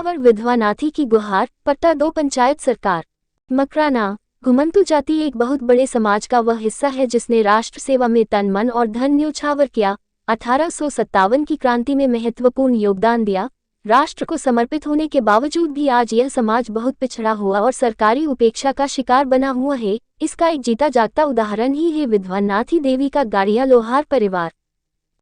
न्योछावर विधवा नाथी की गुहार, पट्टा दो पंचायत सरकार। मकराना। घुमंतु जाति एक बहुत बड़े समाज का वह हिस्सा है जिसने राष्ट्र सेवा में तन मन और धन न्योछावर किया। 1857 की क्रांति में महत्वपूर्ण योगदान दिया। राष्ट्र को समर्पित होने के बावजूद भी आज यह समाज बहुत पिछड़ा हुआ और सरकारी उपेक्षा का शिकार बना हुआ है। इसका एक जीता जागता उदाहरण ही है विधवा नाथी देवी का गाड़िया लोहार परिवार।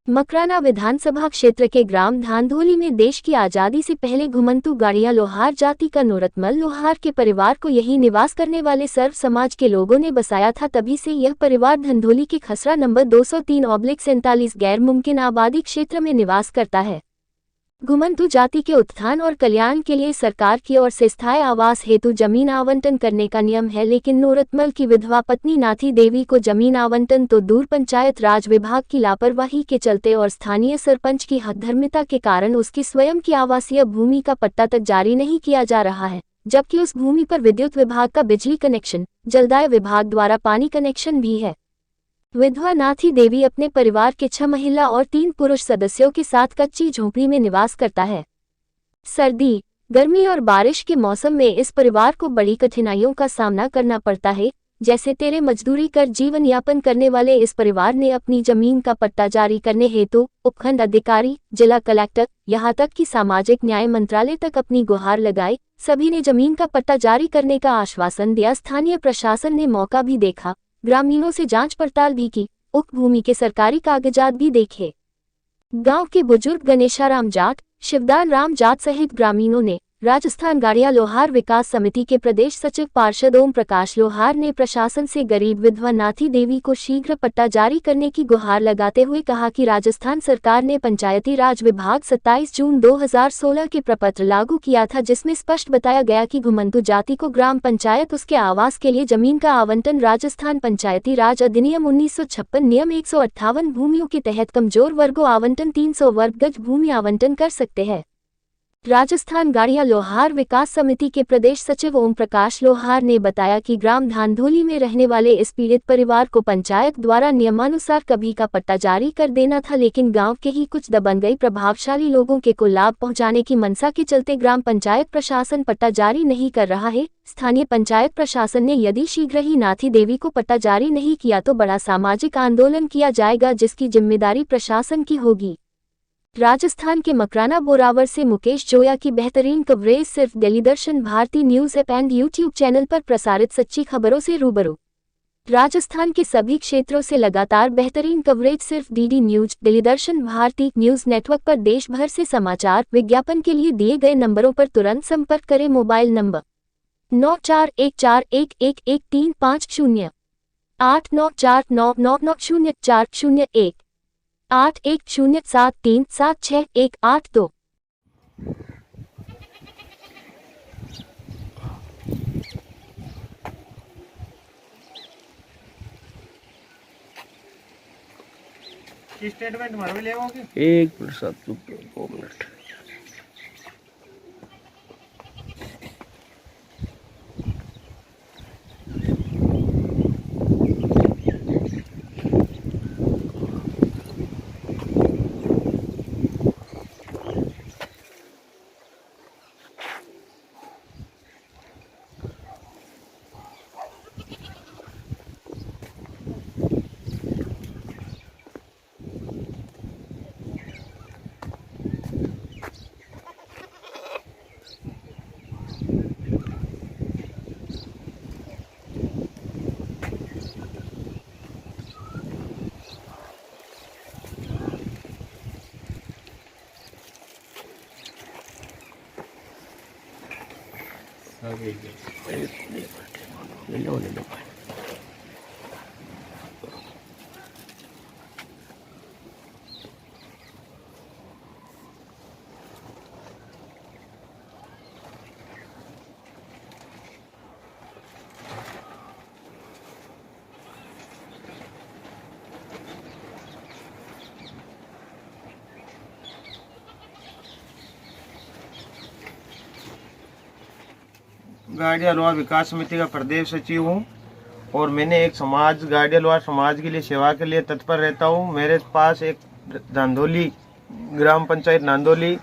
मकराना विधानसभा क्षेत्र के ग्राम धांधोली में देश की आज़ादी से पहले घुमंतु गाड़िया लोहार जाति का नूरतमल लोहार के परिवार को यही निवास करने वाले सर्व समाज के लोगों ने बसाया था। तभी से यह परिवार धंधोली के खसरा नंबर 203/47 गैर मुमकिन आबादी क्षेत्र में निवास करता है। घुमंतु जाति के उत्थान और कल्याण के लिए सरकार की ओर से स्थायी आवास हेतु जमीन आवंटन करने का नियम है, लेकिन नूरतमल की विधवा पत्नी नाथी देवी को जमीन आवंटन तो दूर पंचायत राज विभाग की लापरवाही के चलते और स्थानीय सरपंच की हठधर्मिता के कारण उसकी स्वयं की आवासीय भूमि का पट्टा तक जारी नहीं किया जा रहा है, जबकि उस भूमि पर विद्युत विभाग का बिजली कनेक्शन, जलदाय विभाग द्वारा पानी कनेक्शन भी है। विधवा नाथी देवी अपने परिवार के 6 महिला और 3 पुरुष सदस्यों के साथ कच्ची झोंपड़ी में निवास करता है। सर्दी, गर्मी और बारिश के मौसम में इस परिवार को बड़ी कठिनाइयों का सामना करना पड़ता है। जैसे तेरे मजदूरी कर जीवन यापन करने वाले इस परिवार ने अपनी जमीन का पट्टा जारी करने हेतु उपखंड अधिकारी, जिला कलेक्टर, यहाँ तक कि सामाजिक न्याय मंत्रालय तक अपनी गुहार लगाई। सभी ने जमीन का पट्टा जारी करने का आश्वासन दिया। स्थानीय प्रशासन ने मौका भी देखा, ग्रामीणों से जांच पड़ताल भी की, उक्त भूमि के सरकारी कागजात भी देखे। गांव के बुजुर्ग गणेशाराम जाट, शिवदान राम जाट सहित ग्रामीणों ने राजस्थान गाड़िया लोहार विकास समिति के प्रदेश सचिव पार्षद ओम प्रकाश लोहार ने प्रशासन से गरीब विधवा नाथी देवी को शीघ्र पट्टा जारी करने की गुहार लगाते हुए कहा कि राजस्थान सरकार ने पंचायती राज विभाग 27 जून 2016 के प्रपत्र लागू किया था, जिसमें स्पष्ट बताया गया कि घुमंतु जाति को ग्राम पंचायत उसके आवास के लिए जमीन का आवंटन राजस्थान पंचायती राज अधिनियम 1956 नियम 158 भूमियों के तहत कमजोर वर्गों आवंटन 300 वर्ग गज भूमि आवंटन कर सकते हैं। राजस्थान गाड़िया लोहार विकास समिति के प्रदेश सचिव ओम प्रकाश लोहार ने बताया कि ग्राम धांधोली में रहने वाले इस पीड़ित परिवार को पंचायत द्वारा नियमानुसार कभी का पट्टा जारी कर देना था, लेकिन गांव के ही कुछ दबंगई प्रभावशाली लोगों के को लाभ पहुंचाने की मंशा के चलते ग्राम पंचायत प्रशासन पट्टा जारी नहीं कर रहा है। स्थानीय पंचायत प्रशासन ने यदि शीघ्र ही नाथी देवी को पट्टा जारी नहीं किया तो बड़ा सामाजिक आंदोलन किया जाएगा, जिसकी जिम्मेदारी प्रशासन की होगी। राजस्थान के मकराना बोरावर से मुकेश जोया की बेहतरीन कवरेज सिर्फ Delhi Darshan Bharati news app and YouTube channel पर प्रसारित सच्ची खबरों से रूबरू। राजस्थान के सभी क्षेत्रों से लगातार बेहतरीन कवरेज सिर्फ DD news, Delhi Darshan Bharati news network पर। देश भर से समाचार विज्ञापन के लिए दिए गए नंबरों पर तुरंत संपर्क करें। Mobile number 9414111350, 894999904001, 8107376182। स्टेटमेंट मार ले आओगे? 1 मिनट साहब, चुप 2 मिनट। ले लो। गाड़िया लोहार विकास समिति का प्रदेश सचिव हूँ और मैंने एक समाज गाड़िया लोहार समाज के लिए सेवा के लिए तत्पर रहता हूँ। मेरे पास एक धांधोली ग्राम पंचायत नांदोली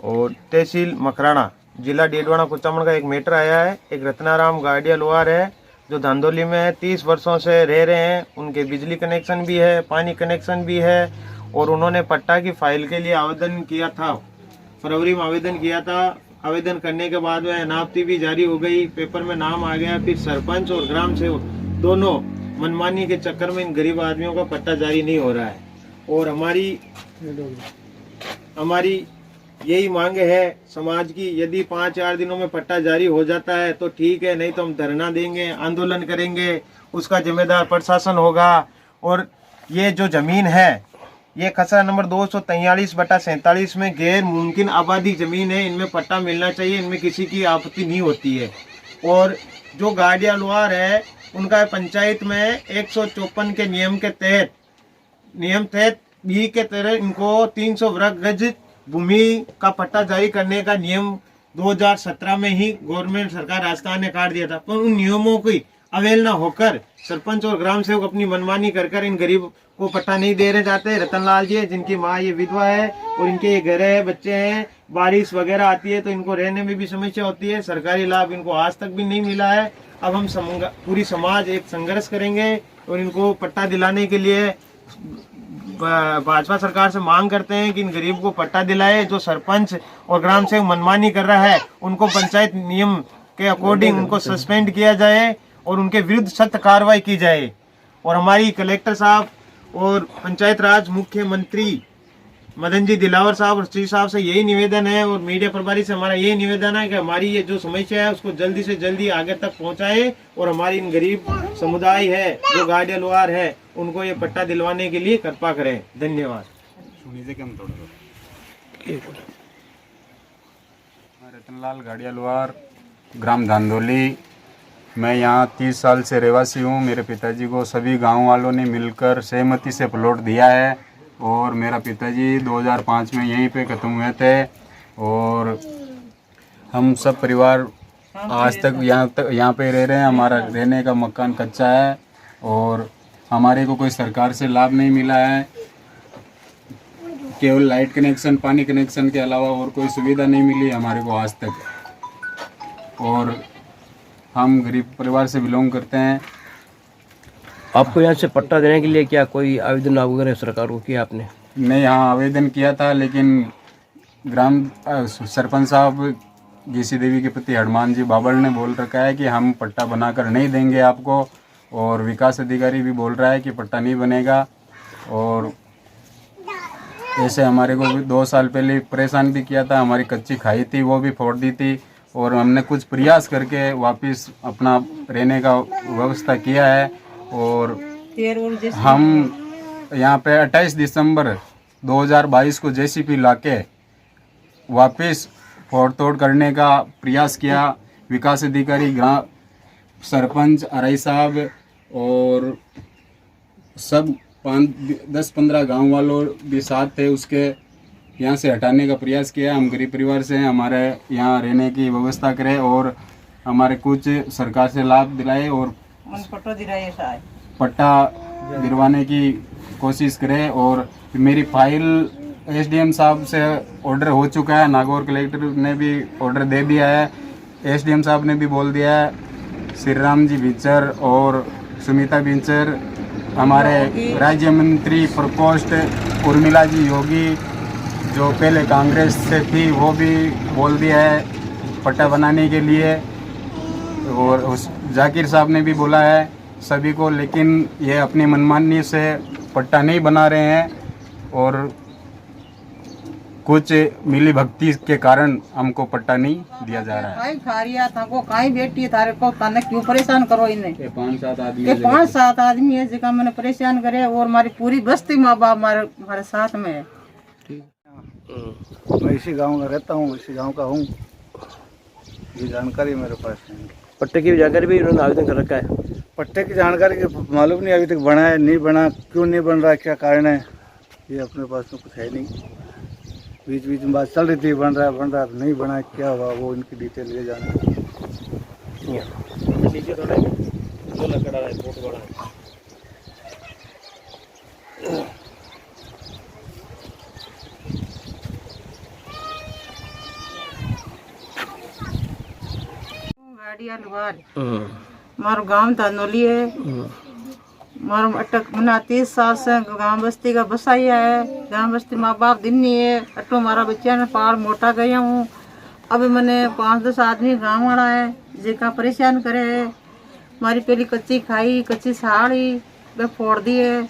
और तहसील मकराना जिला डेडवाना कुचामन का एक मैटर आया है। एक रत्नाराम गाड़िया लोहार है जो धांधोली में 30 वर्षों से रह रहे हैं। उनके बिजली कनेक्शन भी है, पानी कनेक्शन भी है और उन्होंने पट्टा की फाइल के लिए आवेदन किया था। फरवरी में आवेदन किया था। आवेदन करने के बाद में अनापत्ति भी जारी हो गई, पेपर में नाम आ गया। फिर सरपंच और ग्राम सेवक दोनों मनमानी के चक्कर में इन गरीब आदमियों का पट्टा जारी नहीं हो रहा है। और हमारी यही मांग है समाज की, यदि 5-4 दिनों में पट्टा जारी हो जाता है तो ठीक है, नहीं तो हम धरना देंगे, आंदोलन करेंगे। उसका जिम्मेदार प्रशासन होगा। और ये जो जमीन है ये खसरा नंबर 243/47 में गैर मुमकिन आबादी जमीन है। इनमें पट्टा मिलना चाहिए, इनमें किसी की आपत्ति नहीं होती है। और जो गाड़िया लोहार है उनका पंचायत में 154 के नियम तहत बी के तहत इनको 300 वर्ग गज भूमि का पट्टा जारी करने का नियम 2017 में ही गवर्नमेंट सरकार राजस्थान ने काट दिया था। पर उन नियमों की अवहेलना होकर सरपंच और ग्राम सेवक अपनी मनमानी कर इन गरीब को पट्टा नहीं दे रहे जाते। रतनलाल जी जिनकी माँ ये विधवा है और इनके ये घर है, बच्चे हैं, बारिश वगैरह आती है तो इनको रहने में भी समस्या होती है। सरकारी लाभ इनको आज तक भी नहीं मिला है। अब हम पूरी समाज एक संघर्ष करेंगे और इनको पट्टा दिलाने के लिए भाजपा सरकार से मांग करते हैं कि इन गरीब को पट्टा दिलाए। जो सरपंच और ग्राम सेवक मनमानी कर रहा है उनको पंचायत नियम के अकॉर्डिंग उनको सस्पेंड किया जाए और उनके विरुद्ध सख्त कार्रवाई की जाए। और हमारी कलेक्टर साहब और पंचायत राज मुख्यमंत्री मदन जी दिलावर साहब और श्री साहब से यही निवेदन है और मीडिया प्रभारी से हमारा यही निवेदन है कि हमारी ये जो समस्या है उसको जल्दी से जल्दी आगे तक पहुंचाए और हमारी इन गरीब समुदाय है जो गाड़िया लोहार है उनको ये पट्टा दिलवाने के लिए कृपा करें। धन्यवाद। रतनलाल गाड़िया लोहार, ग्राम धांधोली। मैं यहाँ 30 साल से रहवासी हूँ। मेरे पिताजी को सभी गांव वालों ने मिलकर सहमति से प्लॉट दिया है और मेरा पिताजी 2005 में यहीं पे ख़त्म हुए थे और हम सब परिवार आज तक यहाँ पे रह रहे हैं। हमारा रहने का मकान कच्चा है और हमारे को कोई सरकार से लाभ नहीं मिला है। केवल लाइट कनेक्शन, पानी कनेक्शन के अलावा और कोई सुविधा नहीं मिली हमारे को आज तक। और हम गरीब परिवार से बिलोंग करते हैं। आपको यहाँ से पट्टा देने के लिए क्या कोई आवेदन वगैरह सरकार को किया आपने? नहीं, यहाँ आवेदन किया था लेकिन ग्राम सरपंच साहब जीसी देवी के प्रति हनुमान जी बाबल ने बोल रखा है कि हम पट्टा बनाकर नहीं देंगे आपको। और विकास अधिकारी भी बोल रहा है कि पट्टा नहीं बनेगा। और ऐसे हमारे को भी 2 साल पहले परेशान भी किया था। हमारी कच्ची खाई थी वो भी फोड़ दी थी और हमने कुछ प्रयास करके वापस अपना रहने का व्यवस्था किया है। और हम यहाँ पे 28 दिसंबर 2022 को जेसीपी लाके वापस फोड़ तोड़ करने का प्रयास किया। विकास अधिकारी, ग्राम सरपंच, आरआई साहब और सब 10-15 गांव वालों भी साथ थे। उसके यहाँ से हटाने का प्रयास किया। हम गरीब परिवार से हैं, हमारे यहाँ रहने की व्यवस्था करें और हमारे कुछ सरकार से लाभ दिलाए और पट्टा दिलवाने की कोशिश करें। और मेरी फाइल एसडीएम साहब से ऑर्डर हो चुका है, नागौर कलेक्टर ने भी ऑर्डर दे दिया है, एसडीएम साहब ने भी बोल दिया है। श्री राम जी बिचर और सुमिता बिचर, हमारे राज्य मंत्री प्रकोष्ठ उर्मिला जी योगी जो पहले कांग्रेस से थी वो भी बोल दिया है पट्टा बनाने के लिए। और उस जाकिर साहब ने भी बोला है सभी को, लेकिन ये अपनी मनमानी से पट्टा नहीं बना रहे हैं और कुछ मिली भक्ति के कारण हमको पट्टा नहीं दिया जा रहा है। काई बेटी तारे को तने क्यों परेशान करो इन्हें? 5-7 आदमी है जिका मैंने परेशान करे और हमारी पूरी बस्ती माँ बाप हमारे साथ में है। मैं इसी गांव में रहता हूँ, इसी गांव का हूँ। ये जानकारी मेरे पास नहीं। पट्टे की जानकारी भी उन्होंने आवेदन कर रखा है? पट्टे की जानकारी मालूम नहीं, अभी तक बना है नहीं बना, क्यों नहीं बन रहा, क्या कारण है, ये अपने पास में कुछ है नहीं। बीच बीच में बात चल रही थी बन रहा है नहीं बना, क्या हुआ वो इनकी डिटेल ले जाना। पटिया लुहार मारो गांव धानोली है। मारो अटक मना 30 साल से गांव बस्ती का बसाया है। गांव बस्ती माँ बाप दिन नहीं है। अटो मारा बच्चा ने पार मोटा गया हूँ। अभी मैंने 5-10 आदमी गांव वाला है जिका परेशान करे है। मारी पहली कच्ची खाई कच्ची साड़ी वे फोड़ दी है।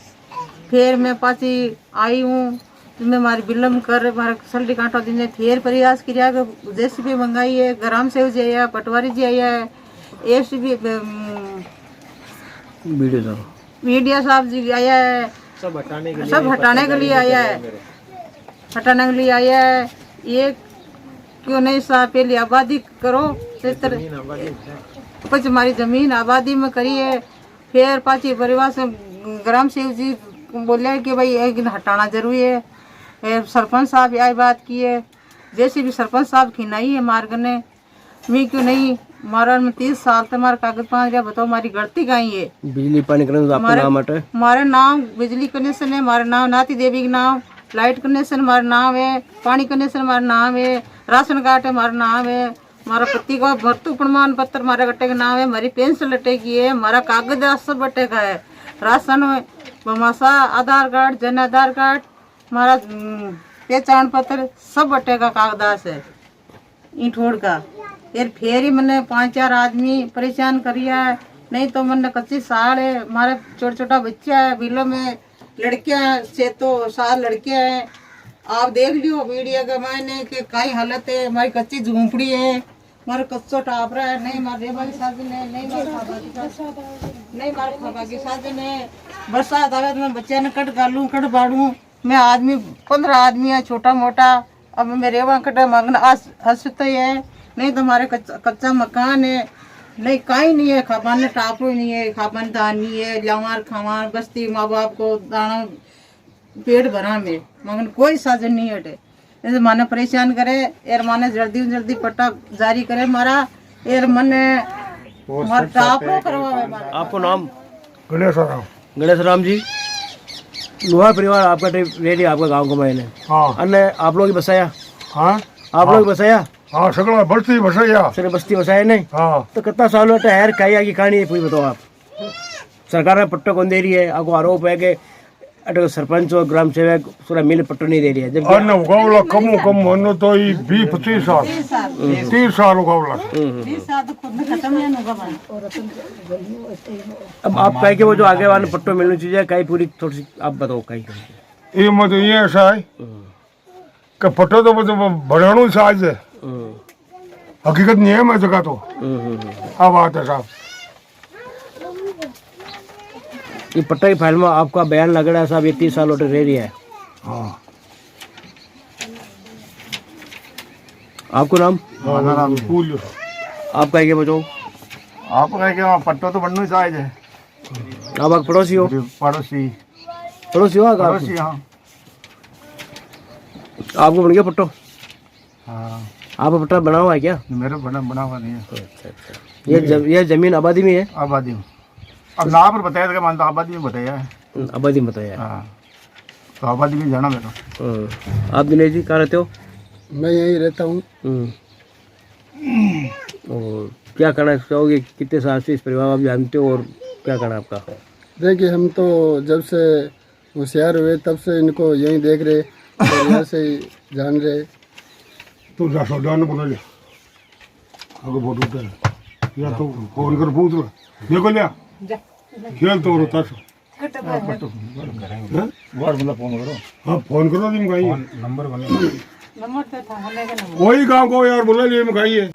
फिर मैं पाची आई हूँ तो मैं मारी बिलम कर मारे सल्टी कांटो दिन फिर प्रयास किया कि जेसीबी मंगाई है। ग्राम सेवक जी आया पटवारी जी आया है। एसीबी मीडिया साहब जी आया है। सब हटाने के लिए आया है। हटाने के लिए आया है। ये क्यों नहीं साहब पहले आबादी करो कुछ हमारी जमीन आबादी में करी है। फिर पाची परिवार से ग्राम सेवक जी बोले कि भाई एक दिन हटाना जरूरी है। सरपंच साहब आई बात की है। जैसे भी सरपंच साहब खिनाई है मार्ग ने मैं क्यों नहीं मारा में 30 साल तक मारा कागज पान गया। बताओ हमारी गलती कहीं है। बिजली पानी कनेक्शन आपका नाम हटे? हमारे नाम बिजली कनेक्शन है। हमारे नाम नाती देवी का नाम। लाइट कनेक्शन हमारा नाम है। पानी कनेक्शन हमारा नाम है। राशन कार्ड है हमारा नाम है। हमारा पति का भर्तु प्रमाण पत्र हमारे गट्टे का नाम है। हमारी पेंशन लटे की है। हमारा कागज सब बट्टे का है। राशन बमासा आधार कार्ड जन आधार कार्ड हमारा पहचान पत्र सब बट्टे का कागजात है ईंठोड़ का। फिर ही मैंने 5-4 आदमी परेशान करिया है। नहीं तो मैंने कच्ची साड़ है। हमारे छोटा छोटा बच्चा है। बिलों में लड़कियां से तो 4 लड़कियां हैं। आप देख लियो वीडियो के मैंने कि काई हालत है। हमारी कच्ची झोंपड़ी है। हमारा कच्चो टापरा है। नहीं मारे रेबा की साधन है। नहीं मारे खाबा की साधन है। बरसात आवे तो मैं बच्चे ने कट गालू कट बाड़ू। मैं आदमी 15 आदमी है छोटा मोटा। अब मैं रेवा कटा मांगना हंसते है। नहीं तो हमारे कच्चा मकान है। नहीं काई नहीं है। खाबान टापरो नहीं है। खाबान दान नहीं है। लावार खावार बस्ती माँ बाप को दाना पेट भरा में मगन कोई साधन नहीं हटे। जैसे माने परेशान करे एर माने जल्दी पट्टा जारी करे मारा एर मने टापरो करवावे मारा। आपको नाम? गणेश राम जी। लोहा परिवार आपका रेडी आपका गांव को मैंने अन्य आप लोग बसाया? हाँ आप लोग बसाया? हाँ सगला बस्ती बसाया। सिर्फ बस्ती बसाया नहीं? हाँ तो कितना साल होता है काया की कहानी है पूरी बताओ आप। सरकार ने पट्टो कौन दे रही है? आपको आरोप है कि सरपंच और ग्राम सेवक पूरा मिल पट्टो नहीं दे रही है। जब अन्न उगावला कम होनो तो 20-25 साल 30 साल उगावला। 30 साल तो खुद में खत्म नहीं होगा। अब आप कहे कि वो जो आगे वाले पट्टो मिलनी चाहिए कहीं पूरी थोड़ी सी आप बताओ कहीं। ये मत ये ऐसा है कि पट्टो तो बढ़ाणु साज है। हकीकत नहीं है मैं जगह तो अब बात है साहब। ये पट्टा की फाइल में आपका बयान लग रहा है साहब। ये 30 साल होटे रह रही है। हाँ आपको नाम? नाम आप कहेंगे बचाओ? आप कहेंगे पट्टो तो बनना ही चाहिए। आप पड़ोसी हो? पड़ोसी हो आप? हाँ आपको बन गया पट्टो? हाँ आप पट्टा बना हुआ है क्या? मेरे बना हुआ नहीं है। अच्छा। ये जमीन आबादी में है? आबादी में। अब ना पर बताया था मानता आबादी में बताया है। आबादी में बताया। हाँ तो आबादी में जाना मेरा। आप दिनेश जी कहाँ रहते हो? मैं यहीं रहता हूँ। और क्या करना चाहोगे? कितने साल से इस परिवार आप जानते हो और क्या करना आपका? देखिए हम तो जब से होशियार हुए तब से इनको यहीं देख रहे और यहाँ से जान रहे। तू जा सौदान बोला ले अगर बहुत उठे या तो फोन कर पूछ लो देखो लिया खेल तो रोता सो हाँ फोन करो तुम कहीं नंबर तो था वही गाँव को यार बोला लिए मैं कहीं है।